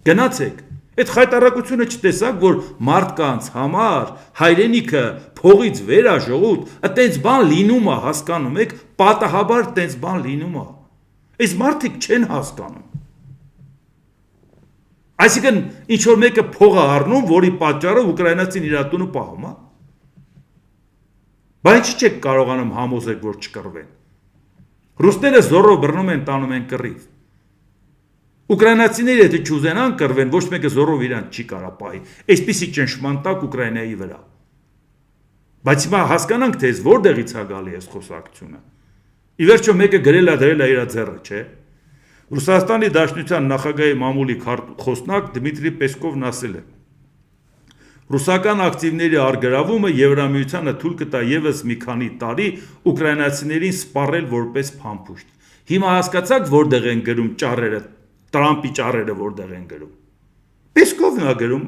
Գնացեք։ Այդ խայտարակությունը չտեսակ, որ մարդկանց համար հայրենիքը փողից վեր է ժողովուրդ, այտենց բան լինում է, հասկանում եք, պատահաբար այտենց բան լինում է։ Այս մարդիկ չեն հասկանում։ Այսինքն ինչ որ մեկը փող է առնում, որի պատճառով ուկրաինացին իր տունը պահում է։ Բայց չեք կարողանում համոզեք, որ չկռվեն։ Ռուսները զորով բռնում են, տանում են կռիվ։ Ուկրաինացիները եթե չուզենան կռվեն, ոչ մեկը զորով իրան չի կարա պահի։ Այսպիսի ճնշման տակ Ուկրաինայի վրա։ Բայց հիմա հասկանանք, թե որտեղից է գալի այս խոսակցությունը։ Ի վերջո մեկը գրել է դրել է իր ձեռը, չէ՞։ Ռուսաստանի Դաշնության նախագահի մամուլի խոսնակ Դմիտրի Պեսկովն ասել է. Ռուսական ակտիվների արգրավումը Եվրամիությանը թույլ կտա ևս մի քանի տարի ուկրաինացիներին սպառել որպես փամփուշտ։ Հիմա հասկացաք որտեղ են գրում ճառերը, Տրամպի ճառերը որտեղ են գրում։ Պեսկովն է գրում,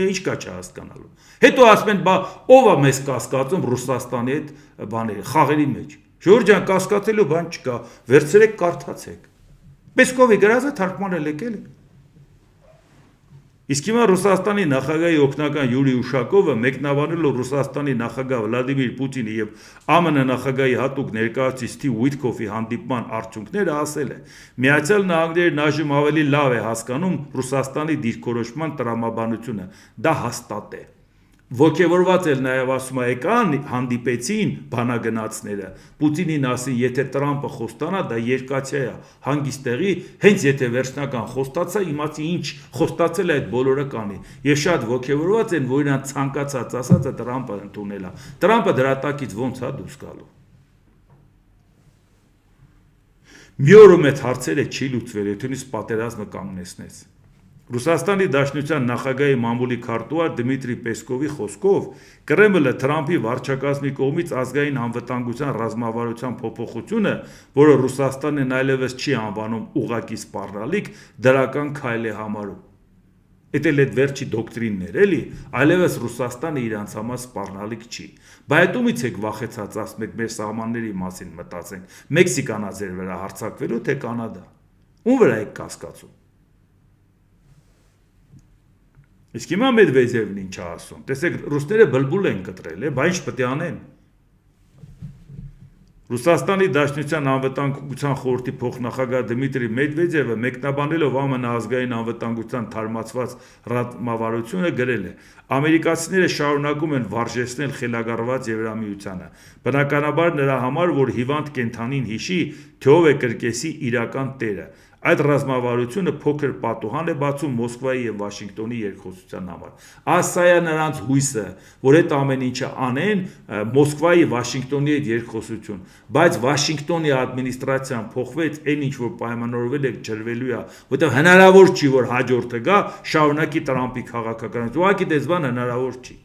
ինչ կա չհասկանալու։ Հետո ասում են, բա ով է մեզ կասկածում Ռուսաստանի հետ բաների, խաղերի մեջ։ Ժողովուրդ ջան, կասկածելու բան չկա, վերցրեք կարդացեք։ Պեսկովի գրածը թարգմանել եք էլի։ Իսկ հիմա Ռուսաստանի նախագահի օգնական Յուրի Ուշակովը մեկնաբանելով Ռուսաստանի նախագահ Վլադիմիր Պուտինի եւ ԱՄՆ նախագահի հատուկ ներկայացուցիչ Սթիվ Ուիթքոֆի հանդիպման արդյունքները ասել է. Միացյալ Նահանգներն այժմ ավելի լավ է հասկանում Ռուսաստանի դիրքորոշման տրամաբանությունը։ Դա հաստատ է։ Ոգևորված էլ նաև ասում է եկան հանդիպեցին բանագնացները Պուտինին ասին եթե Տրամպը խոստանա դա երկաթյա է հանգիստ տեղի հենց եթե վերջնական խոստացա իմացի ինչ խոստացել է այդ բոլորը կանի եւ շատ ոգևորված են որ իրան ցանկացած ասածը Տրամպը ընդունել է Տրամպը դրա տակից ոնց է դուրս գալու մի օրում այդ հարցերը չի լուծվել եթե նույնիսկ պատերազմը կանգնեցնեց Ռուսաստանի Դաշնության նախագահի մամուլի քարտուղար Դմիտրի Պեսկովի խոսքով Կրեմլը Թրամփի վարչակազմի կողմից ազգային անվտանգության ռազմավարության փոփոխությունը, որը Ռուսաստանն այլևս չի անվանում ուղղակի սպառնալիք, դրական քայլ է համարում։ Դա էլ այդ վերջի դոկտրինն էր, էլի, այլևս Ռուսաստանը իրանց համար սպառնալիք չի։ Բայց ումից եք վախեցած, ասում եք մեր սահմանների մասին մտածենք, Մեքսիկան է ձեր վրա հարձակվելու, թե Կանադա։ Ում վրա եք կասկածում։ Իսկ հիմա Մեդվեդևն ինչ է ասում, տեսեք ռուսները բլբուլ են կտրել, բա ինչ պետք է անեն։ Ռուսաստանի Դաշնության անվտանգության խորհրդի փոխնախագահ Դմիտրի Մեդվեդևը մեկնաբանելով ԱՄՆ ազգային անվտանգության թարմացված ռազմավարությունը գրել է. Ամերիկացիները շարունակում են վարժեցնել խելագարված Եվրամիությանը, բնականաբար նրա համար, որ հիվանդ կենդանին հիշի, թե ով է կրկեսի իրական տերը։ Այդ ռազմավարությունը փոքր պատուհան է բացում Մոսկվայի եւ Վաշինգտոնի երկխոսության համար։ Ասա է նրանց հույսը, որ այդ ամեն ինչը անեն Մոսկվայի Վաշինգտոնի հետ երկխոսություն, բայց Վաշինգտոնի ադմինիստրացիան փոխվեց, այն ինչ որ պայմանավորվել է ջրվելու է, որտեղ հնարավոր չի որ հաջորդը գա շարունակի Տրամպի քաղաքականությունը։ Ուղղակի դες բան հնարավոր չի։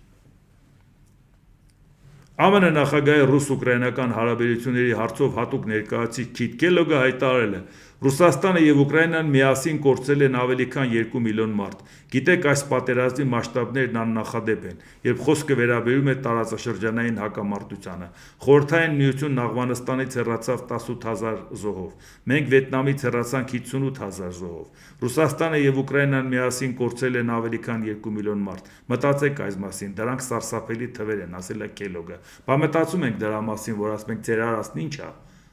ԱՄՆ նախագահի ռուս-ուկրաինական հարաբերությունների հարցով հատուկ ներկայացուցիչ Քիթ Քելոգը հայտարարել է. Ռուսաստանը եւ Ուկրաինան միասին կորցրել են ավելի քան 2 միլիոն մարդ։ Գիտեք, այս պատերազմի մասշտաբներն աննախադեպ են, երբ խոսքը վերաբերում է տարածաշրջանային հակամարտությանը։ Խորհրդային միությունն Աֆղանստանից հեռացավ 18,000 զոհով։ Մենք Վիետնամից հեռացանք 58,000 զոհով։ Ռուսաստանը եւ Ուկրաինան միասին կորցրել են ավելի քան 2 միլիոն մարդ։ Մտածեք այս մասին, դրանք սարսափելի թվեր են, ասել է Քելոգը։ Բա մտածում ենք դրա մասին, որ ասում ենք ձեր արածն ինչ է։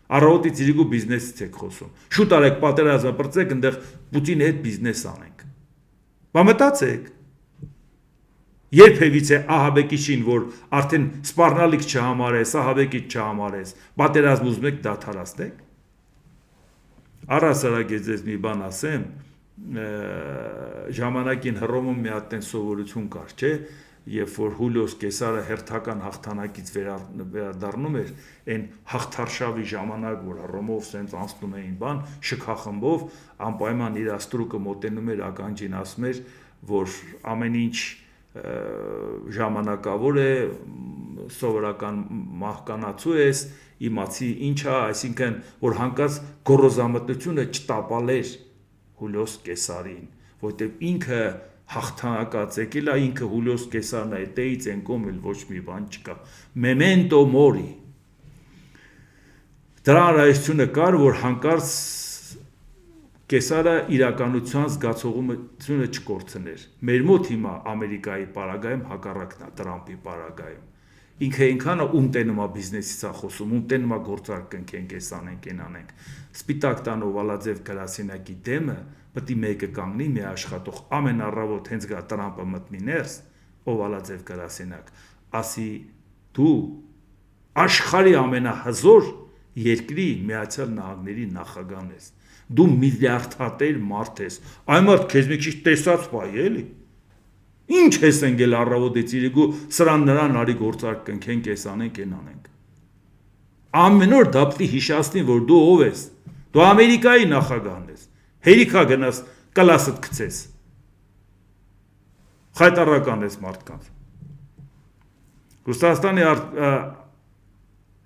Առավոտից իրիկու բիզնեսից եք խոսում։ Շուտ արեք պատերազմը բրծեք, այնտեղ Պուտինի հետ բիզնես անենք։ Բա մտածեք։ Երբևիցե ահաբեկիչին, որ արդեն սպառնալիք չհամարես, ահաբեկիչ չհամարես, պատերազմ ուզում եք դադարեցնեք։ Առասարակ ես մի բան ասեմ, ժամանակին Հռոմում մի հատ տեն սովորություն կար, չէ՞։ Երբ որ Հուլիոս Կեսարը հերթական հաղթանակից վերադառնում էր, այն հաղթարշավի ժամանակ, որ Հռոմով սենց անցնում էին բան, շքախմբով, անպայման իր աստրուկը մոտենում էր ականջին, ասում էր, որ ամեն ինչ ժամանակավոր է, սովորական մահկանացու ես, իմացի ինչ է, այսինքն, որ հանկարծ գոռոզամտությունը չտապալեր Հուլիոս Կեսարին, որտեղ ինքը հաղթանակած եկել է, ինքը Հուլիոս Կեսարն է, այդտեղից են կոմել ոչ մի բան չկա։ Memento mori։ Դրա առայժությունը կար, որ հանկարծ Կեսարը իրականության զգացողությունը չկորցներ։ Մեր մոտ հիմա Ամերիկայի պարագայում հակառակն է Տրամպի պարագայում։ Ինքը այնքան ում տենում է բիզնեսից է խոսում, ում տենում է գործարք կնքենք, էս անենք, այն անենք։ Սպիտակ տան Օվալաձև գրասենյակի դեմը պետք է մեկը կանգնի, մի աշխատող ամեն առավոտ հենց գա Տրամպը մտնի ներս, Օվալաձև գրասենյակ, ասի դու աշխարհի ամենահզոր երկրի Միացյալ Նահանգների նախագահն ես։ Դու միլիարդատեր մարդ ես։ Այն մարդ քեզ մի քիչ տեսած պայ էլի։ Ինչ ես ընկել առավոտից իրիկու սրան նրան արի գործարք կնքենք, էս անենք, այն անենք։ Ամեն օր դա պետք է հիշացնի, որ դու ով ես։ Դու Ամերիկայի նախագահն ես։ Հերիքա գնաս կլասդ գցես։ Խայտարական ես մարդկանց։ Ռուսաստանի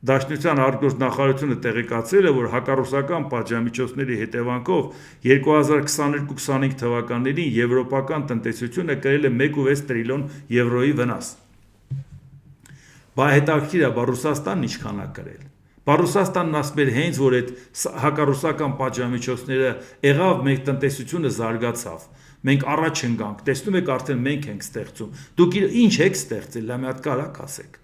Դաշնության արտգործնախարարությունը տեղեկացրել է, որ հակառուսական պատժամիջոցների հետևանքով 2022-25 թվականներին եվրոպական տնտեսությունը կրել է 1.6 տրիլիոն եվրոյի վնաս։ Բա հետաքրքիր է, բա Ռուսաստանն ինչքան է կրել։ Բա Ռուսաստանն ասում էր հենց որ այդ հակառուսական պատժամիջոցները եղավ, մենք տնտեսությունը զարգացավ։ Մենք առաջ ընկանք, տեսնում եք արդեն մենք ենք ստեղծում։ Դուք ինչ եք ստեղծել, լա մի հատ կարակ ասեք։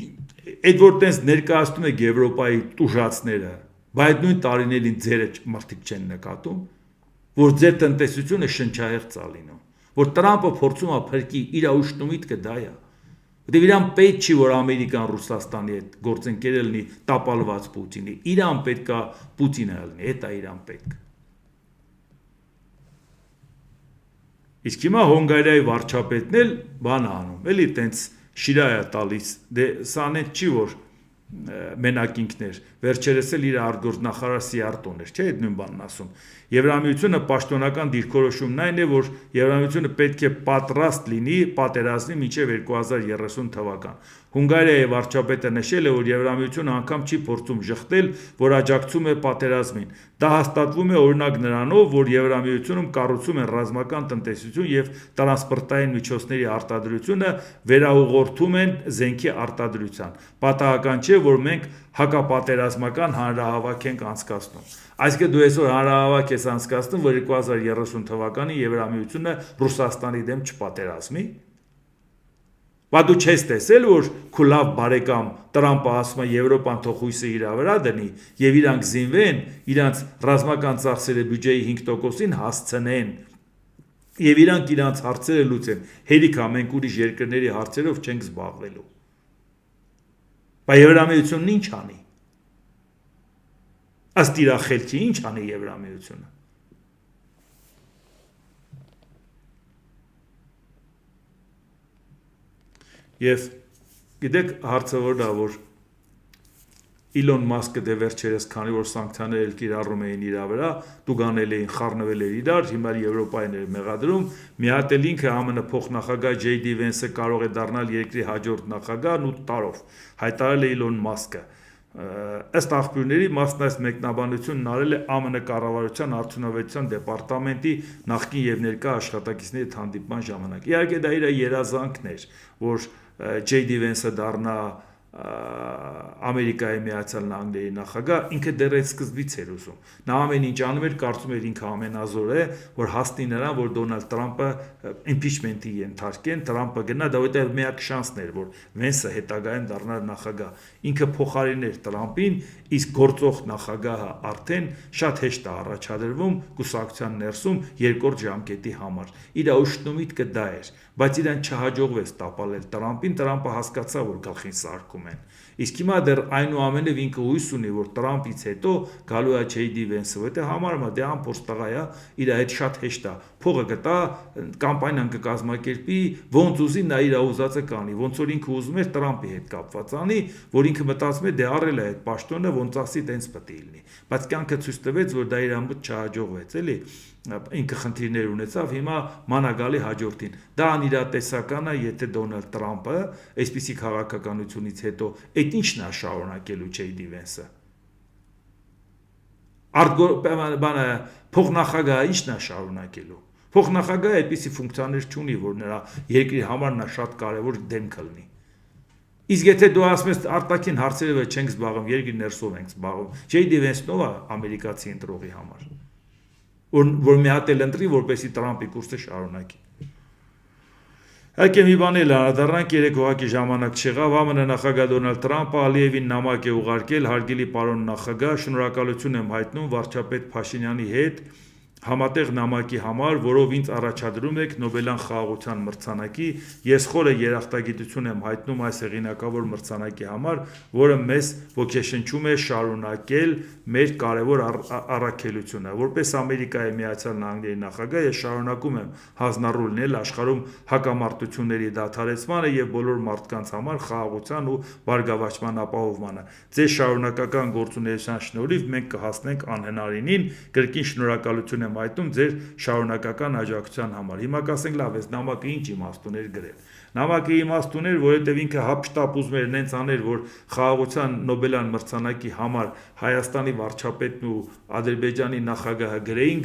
Այդ որ տենց ներկայացնում եք Եվրոպայի տուժածները, բայց նույն տարիներին ձերը մարդիկ չեն նկատում, որ ձեր տնտեսությունը շնչահեղձ է լինում, որ Տրամպը փորձում է փրկի իր ուշնու միտքը դա է։ Որտեղ իրան պետք չի, որ Ամերիկան Ռուսաստանի հետ գործընկերը լինի տապալված Պուտինի, իրան պետք է Պուտինը լինի, դա իրան պետք։ Իսկ հիմա Հունգարիայի վարչապետն էլ բան է անում, էլի տենց շիրա է տալիս, դե սա նենց չի, որ մենակ ինքն էր, վերջերս էլ իր արտգործնախարար Սիարտոն էր, չէ՞ այդ նույն բանն ասում։ Եվրամիությունը պաշտոնական դիրքորոշումն այն է, որ Եվրամիությունը պետք է պատրաստ լինի պատերազմի մինչև 2030 թվական։ Հունգարիայի վարչապետը նշել է, որ Եվրամիությունը անգամ չի փորձում ժխտել, որ աջակցում է պատերազմին։ Դա հաստատվում է օրինակ նրանով, որ Եվրամիությունում կառուցում են ռազմական տնտեսություն եւ տրանսպորտային միջոցների արտադրությունը վերաուղղորդում են զենքի արտադրության։ Պատահական չէ, որ մենք հակապատերազմական հանրահավաք ենք անցկացնում։ Այսինքն դու այսօր հանրահավաք ես անցկացնում, որ 2030 թվականին Եվրամիությունը Ռուսաստանի դեմ չպատերազմի։ Բա դու չես տեսել, որ քո լավ բարեկամ Տրամպը ասում է Եվրոպան թող հույսը իր վրա դնի եւ իրանք զինվեն, իրանք ռազմական ծախսերը բյուջեի 5%-ին հասցնեն եւ իրանք իրանք հարցերը լուծեն։ Հերիքա մենք ուրիշ երկրների հարցերով չենք զբաղվելու։ Բա Եվրամիությունն ինչ անի։ Ըստ իր խելքի ինչ անի Եվրամիությունը։ Եվ գիտեք հարցը որն է, որ Իլոն Մասկը դե վերջերս քանի որ սանկցիաներ կիրառում էին իր վրա, դուգանել էին, խառնվել էր իրար, հիմա Եվրոպային էր մեղադրում, մի հատ էլ ինքը ԱՄՆ փոխնախագահ J.D. Vance-ը կարող է դառնալ երկրի հաջորդ նախագահն 8 տարով, հայտարարել է Իլոն Մասկը։ Ըստ աղբյուրների մասն այս մեկնաբանությունն արել է ԱՄՆ կառավարության արդյունավետության դեպարտամենտի նախկին եւ ներկա աշխատակիցների հետ հանդիպման ժամանակ։ Իհարկե դա իր երազանքն էր, որ J.D. Vance-ը դառնա Ամերիկայի Միացյալ Նահանգների նախագահ, ինքը դեռ այդ սկզբից էր ուզում։ Նա ամեն ինչ անում էր, կարծում էր ինքը ամենազոր է, որ հասնի նրան, որ Դոնալդ Տրամպը impeachment-ի ենթարկեն, Տրամպը գնա, դա որտեղ միակ շանսն էր, որ Վենսը հետագայում դառնար նախագահ։ Ինքը փոխարիներ Տրամպին, իսկ գործող նախագահը արդեն շատ հեշտ է առաջադրվում կուսակցության ներսում երկրորդ ժամկետի համար։ Իր ուշնու միտքը դա էր, բայց իրան չհաջողվեց տապալել Տրամպին, Տրամպը հասկացավ, որ գլխին սարքում են։ Իսկ հիմա դեռ այնուամենայնիվ ինքը հույս ունի, որ Տրամպից հետո գալու է J.D. Vance-ը, որտեղ համարում է դե անփորձ տղա է, իր հետ շատ հեշտ է, փողը գտա, կամպանիան կկազմակերպի, ոնց ուզի նա իր ուզածը կանի, ոնց որ ինքը ուզում էր Տրամպի հետ կապված անի, որ ինքը մտածում է դե առել է այդ պաշտոնը, ոնց ասի տենց պետք է լինի։ Բայց կյանքը ցույց տվեց, որ դա իր մոտ չհաջողվեց, էլի։ Ինքը խնդիրներ ունեցավ, հիմա մանագալի հաջորդին։ Դա անիրատեսական է, եթե Դոնալդ Տրամպը այսպիսի քաղաքականությունից հետո այդ ի՞նչն է շարունակելու J.D. Vance-ը։ բանը փոխնախագահը ի՞նչն է շարունակելու։ Փոխնախագահը այդպիսի ֆունկցիաներ չունի, որ նրա երկրի համար նա շատ կարևոր դեմքը լինի։ Իսկ եթե դու ասում ես արտաքին հարցերով չենք զբաղվում, երկրի ներսով ենք զբաղվում, J.D. Vance-ով է ամերիկացի ընտրողի համար, որ մի հատ էլ ընտրի, որպեսզի Տրամպի կուրսը շարունակի։ Հայկե մի բան էլ անդառնանք, երեք ուղղակի ժամանակ չեղավ, ԱՄՆ նախագահ Դոնալդ Տրամպը Ալիևին նամակ է ուղարկել, հարգելի պարոն նախագահ, շնորհակալություն եմ հայտնում վարչապետ Փաշինյանի հետ համատեղ նամակի համար, որով ինձ առաջադրում եք Նոբելյան խաղաղության մրցանակի, ես խորը երախտագիտություն եմ հայտնում այս հեղինակավոր մրցանակի համար, որը մեզ ոգեշնչում է շարունակել մեր կարևոր առաքելությունը։ Որպես Ամերիկայի Միացյալ Նահանգների նախագահ ես շարունակում եմ հանձնառու լինել աշխարհում հակամարտությունների դադարեցմանը եւ բոլոր մարդկանց համար խաղաղության ու բարգավաճման ապահովմանը։ Ձեր շարունակական գործունեության շնորհիվ մենք կհասնենք անհնարինին, կրկին շնորհակալություն եմ հայտնում ձեր շարունակական աջակցության համար։ Հիմա կասենք լավ, այս նամակը ինչ իմաստ ուներ գրել։ Նամակը իմաստ ուներ, որովհետև ինքը հապշտապ ուզում էր նենց աներ, որ խաղաղության Նոբելյան մրցանակի համար Հայաստանի վարչապետն ու Ադրբեջանի նախագահը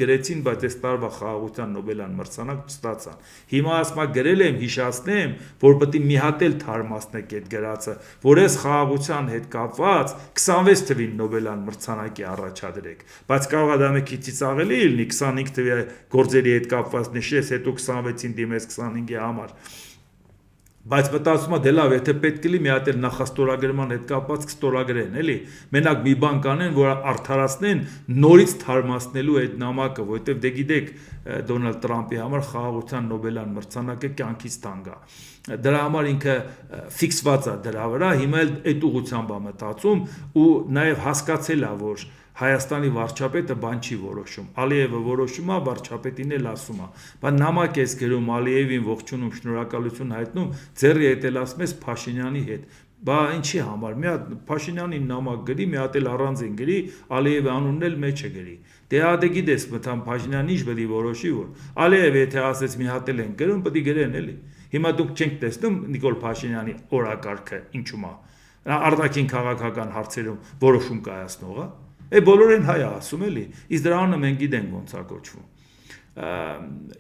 գրեցին, բայց այս տարվա խաղաղության Նոբելյան մրցանակ չստացան։ Հիմա ասма գրել եմ, հիշացնեմ, որ պետք է մի հատ էլ թարմացնեք այդ գրածը, որ այս խաղաղության հետ կապված 26 թվին Նոբելյան մրցանակի առաջադրեք, բայց կարող է դա մի քիչ ծիծաղելի լինի 25 թվի գործերի հետ կապված նշես, հետո 26-ին դիմես 25-ի համար։ Բայց մտածում եմ, դե լավ, եթե պետք է լի մի հատ էլ նախաստորագրման հետ կապված կստորագրեն, էլի։ Մենակ մի բան կանեն, որ արդարացնեն նորից թարմացնելու այդ նամակը, որովհետև դե գիտեք, Դոնալդ Տրամպի համար խաղաղության Նոբելյան մրցանակը կյանքից տանգ է։ Դրա համար ինքը ֆիքսված է դրա վրա, հիմա էլ այդ ուղղությամբ է մտածում ու նաև հասկացել է, որ Հայաստանի վարչապետը բան չի որոշում, Ալիևը որոշում է, վարչապետին էլ ասում է, բայց նամակ ես գրում Ալիևին ողջունում, շնորհակալություն հայտնում, ձեռի հետ էլ ասում ես Փաշինյանի հետ, բա ինչի համար, մի հատ Փաշինյանին նամակ գրի, մի հատ էլ առանձին գրի, Ալիևի անունն էլ մեջը գրի, դե հա գիտես, մտան Փաշինյանն ինչ պետք է որոշի, որ Ալիևը եթե ասեց մի հատ էլ են գրում, պետք է գրեն էլի, հիմա դուք չենք տեսնում Նիկոլ Փաշինյանի օրակարգը ինչու՞մ է, արտաքին քաղաքական հարցերում որոշում կայացնող է։ Բոլոր են հայ ասում էլի, իսկ դրանը մենք գիտենք ոնց է կոչվում։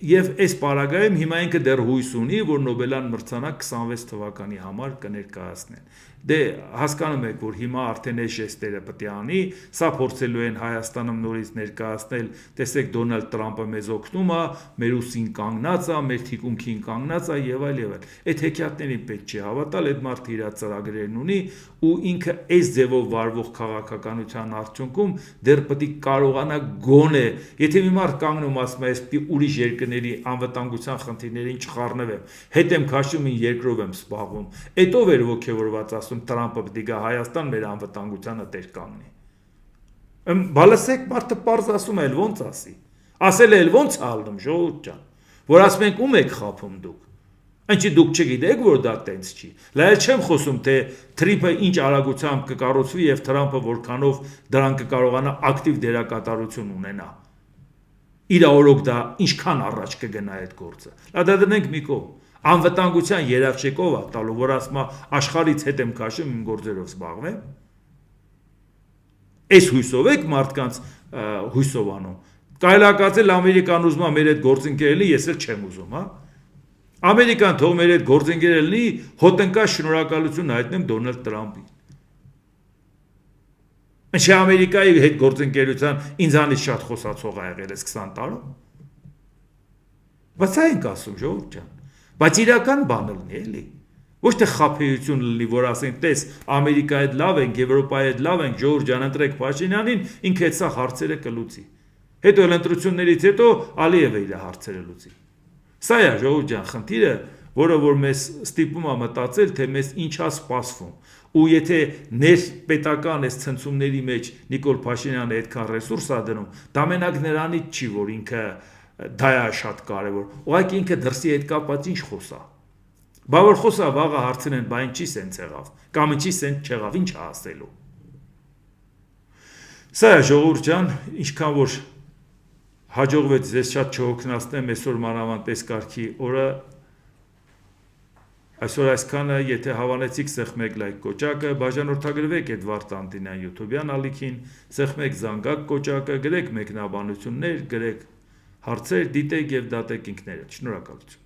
Եվ այս պարագայում հիմա ինքը դեռ հույս ունի, որ Նոբելյան մրցանակ 26 թվականի համար կներկայացնեն։ Դե հասկանում եք, որ հիմա արդեն այս ժեստերը պետք է անի, սա փորձելու են Հայաստանում նորից ներկայացնել, տեսեք Դոնալդ Տրամպը մեզ օգնում է, մեր ուսին կանգնած է, մեր թիկունքին կանգնած է եւ այլ եւ այլ։ Այդ հեքիաթներին պետք չի հավատալ, այդ մարդը իր ծրագրերն ունի ու ինքը այս ձևով վարվող քաղաքականության արդյունքում դեռ պետք է կարողանա գոնե, եթե մի մարդ կանգնում ասում է, ես ուրիշ երկրների անվտանգության խնդիրներին չխառնվեմ, հետ եմ քաշում ին երկրով եմ սպաղվում։ Այդով էր ոգևորված ասում Տրամպը պետք է գա Հայաստան մեր անվտանգությանը տեր կանգնի։ Բալասեք մարդը պարզ ասում է, ոնց ասի։ Ասել է, ոնց ալնում ժողովուրդ ջան, որ ասում ենք ում եք խափում դուք։ Ինչի դուք չգիտեք, որ դա տենց չի։ Լայել չեմ խոսում, թե Թրիպը ինչ արագությամբ կկառուցվի եւ Տրամպը որքանով դրան կկարողանա ակտիվ դերակատարություն ունենա։ Իր օրոք դա ինչքան առաջ կգնա այդ գործը։ Դա դնենք մի կողմ։ Անվտանգության երաշխեկով է տալու, որ ասում է աշխարհից հետ եմ քաշում իմ գործերով զբաղվեմ։ Այս հույսով եք մարդկանց հույսով անում։ Կարելի է կարծել Ամերիկան ուզում է մեր այդ գործընկերելի, ես էլ չեմ ուզում, հա։ Ամերիկան թող մեր այդ գործընկերելի հոտնկաշ շնորհակալություն հայտնեմ Դոնալդ Տրամպին։ Ինչի Ամերիկայի հետ գործընկերության ինձանից շատ խոսացող ա եղել այս 20 տարում։ Բայց այն ասում ժողովուրդ ջան, բայց իրական բանը լինի էլի։ Ոչ թե խափեություն լինի, որ ասենք, տես Ամերիկայի հետ լավ ենք, Եվրոպայի հետ լավ ենք, ժողովուրդ ջան, ընտրեք Փաշինյանին, ինքը այդ սա հարցերը կլուծի։ Հետո էլ ընտրություններից հետո Ալիևը իր հարցերը լուծի։ Սա է ժողովուրդ ջան խնդիրը, որը որ մեզ ստիպում է մտածել, թե մեզ ինչա սպասվում։ Ու եթե ներպետական այս ցնցումների մեջ Նիկոլ Փաշինյանը այդքան ռեսուրս ա դնում, դա մենակ նրանից չի, որ ինքը դա է շատ կարևոր։ Ուղղակի ինքը դրսի հետ կապված ինչ խոսա։ Բա որ խոսա վաղը հարցնեն, բա ինչի սենց եղավ, կամ ինչի սենց չեղավ, ինչ ասելու։ Սա է ժողովուրդ ջան, ինչքան որ հաջողվեց ձեզ շատ չհոգնեցնեմ այսօր մանավանդ այս կարգի օրը Այսօր այսքանը, եթե հավանեցիք սեղմեք լայք կոճակը, բաժանորդագրվեք Էդվարդ Տանտինյան YouTube-յան ալիքին, սեղմեք զանգակ կոճակը, գրեք մեկնաբանություններ, գրեք հարցեր, դիտեք և դատեք ինքներդ։ Շնորհակալություն։